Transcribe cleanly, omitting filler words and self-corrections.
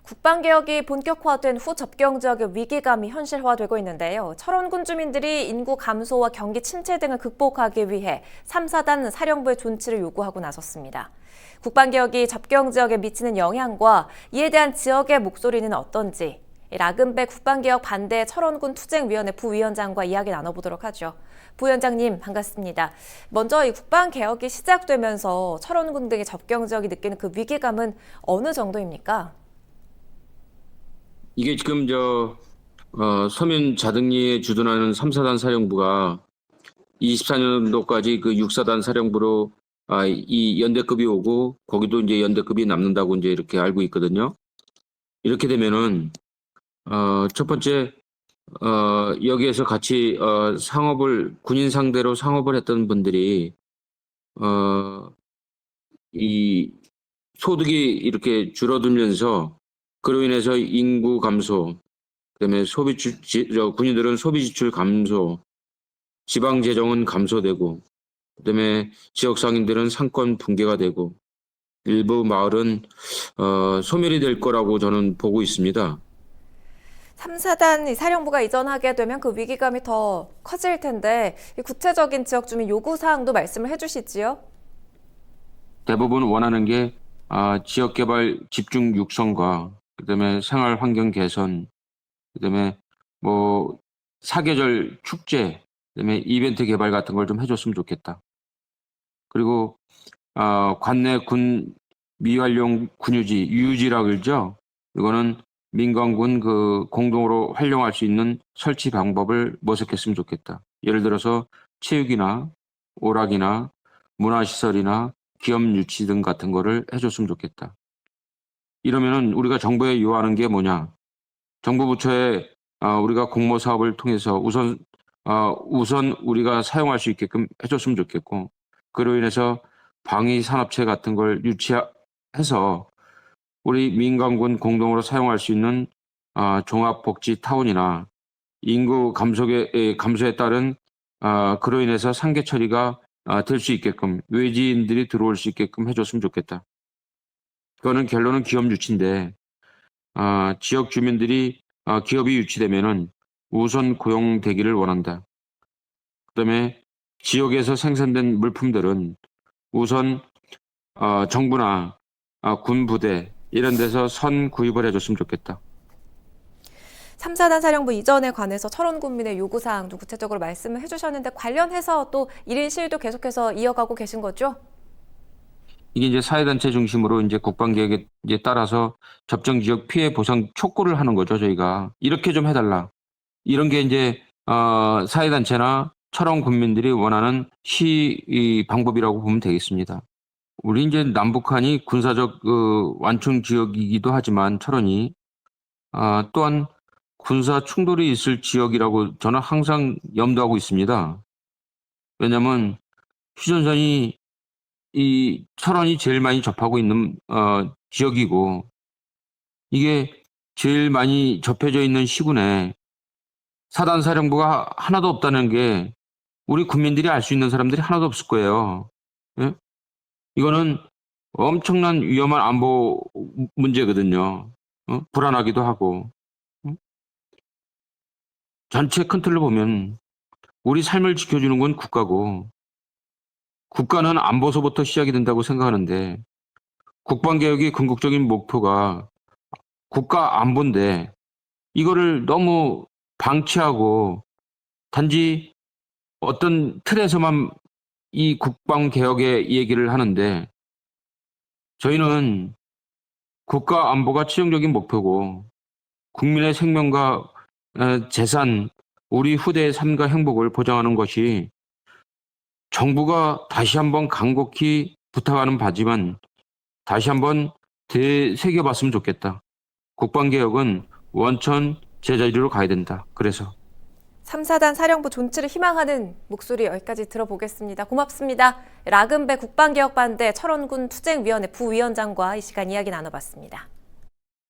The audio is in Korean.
국방개혁이 본격화된 후 접경 지역의 위기감이 현실화되고 있는데요. 철원군 주민들이 인구 감소와 경기 침체 등을 극복하기 위해 3, 4단 사령부의 존치를 요구하고 나섰습니다. 국방개혁이 접경 지역에 미치는 영향과 이에 대한 지역의 목소리는 어떤지 라금배 국방개혁 반대 철원군 투쟁위원회 부위원장과 이야기 나눠보도록 하죠. 부위원장님 반갑습니다. 먼저 이 국방개혁이 시작되면서 철원군 등의 접경 지역이 느끼는 그 위기감은 어느 정도입니까? 이게 지금 서면 자등리에 주둔하는 3, 4단 사령부가 24년도까지 그 6, 4단 사령부로 이 연대급이 오고 거기도 이제 연대급이 남는다고 이제 이렇게 알고 있거든요. 이렇게 되면은 첫 번째 여기에서 같이 상업을 군인 상대로 상업을 했던 분들이 이 소득이 이렇게 줄어들면서 그로 인해서 인구 감소, 그다음에 군인들은 소비 지출 감소, 지방 재정은 감소되고, 그다음에 지역 상인들은 상권 붕괴가 되고, 일부 마을은 소멸이 될 거라고 저는 보고 있습니다. 3, 4단 사령부가 이전하게 되면 그 위기감이 더 커질 텐데 구체적인 지역 주민 요구 사항도 말씀을 해주시지요. 대부분 원하는 게 지역 개발 집중 육성과 그다음에 생활 환경 개선, 그다음에 뭐 사계절 축제, 그다음에 이벤트 개발 같은 걸 좀 해줬으면 좋겠다. 그리고 관내 군 미활용 군유지, 유유지라 그러죠. 이거는 민간군 그 공동으로 활용할 수 있는 설치 방법을 모색했으면 좋겠다. 예를 들어서 체육이나 오락이나 문화시설이나 기업 유치 등 같은 거를 해줬으면 좋겠다. 이러면은 우리가 정부에 요하는 게 뭐냐? 정부 부처에 우리가 공모 사업을 통해서 우선 우리가 사용할 수 있게끔 해줬으면 좋겠고, 그로 인해서 방위 산업체 같은 걸 유치해서 우리 민간군 공동으로 사용할 수 있는 종합복지 타운이나 인구 감소에 따른 그로 인해서 상계 처리가 될 수 있게끔 외지인들이 들어올 수 있게끔 해줬으면 좋겠다. 그거는 결론은 기업 유치인데 지역 주민들이 기업이 유치되면은 우선 고용되기를 원한다. 그다음에 지역에서 생산된 물품들은 우선 정부나 군 부대 이런 데서 선 구입을 해줬으면 좋겠다. 3, 4단 사령부 이전에 관해서 철원군민의 요구 사항도 구체적으로 말씀을 해주셨는데 관련해서 또 1인 시위도 계속해서 이어가고 계신 거죠? 이게 이제 사회단체 중심으로 이제 국방개혁에 이제 따라서 접경 지역 피해 보상 촉구를 하는 거죠, 저희가. 이렇게 좀 해달라. 이런 게 이제 사회단체나 철원 군민들이 원하는 시위 방법이라고 보면 되겠습니다. 우리 이제 남북한이 군사적 완충 지역이기도 하지만 철원이 또한 군사 충돌이 있을 지역이라고 저는 항상 염두하고 있습니다. 왜냐하면 휴전선이 이 철원이 제일 많이 접하고 있는 지역이고, 이게 제일 많이 접해져 있는 시군에 사단 사령부가 하나도 없다는 게 우리 국민들이 알 수 있는 사람들이 하나도 없을 거예요. 예? 이거는 엄청난 위험한 안보 문제거든요. 불안하기도 하고. 전체 큰 틀로 보면 우리 삶을 지켜주는 건 국가고, 국가는 안보서부터 시작이 된다고 생각하는데, 국방개혁의 궁극적인 목표가 국가 안보인데 이거를 너무 방치하고 단지 어떤 틀에서만 이 국방개혁의 얘기를 하는데, 저희는 국가 안보가 최종적인 목표고 국민의 생명과 재산, 우리 후대의 삶과 행복을 보장하는 것이 정부가 다시 한번 간곡히 부탁하는 바지만 다시 한번 되새겨봤으면 좋겠다. 국방개혁은 원천 제자리로 가야 된다. 그래서 3, 4단 사령부 존치를 희망하는 목소리 여기까지 들어보겠습니다. 고맙습니다. 라금배 국방개혁 반대 철원군 투쟁위원회 부위원장과 이 시간 이야기 나눠봤습니다.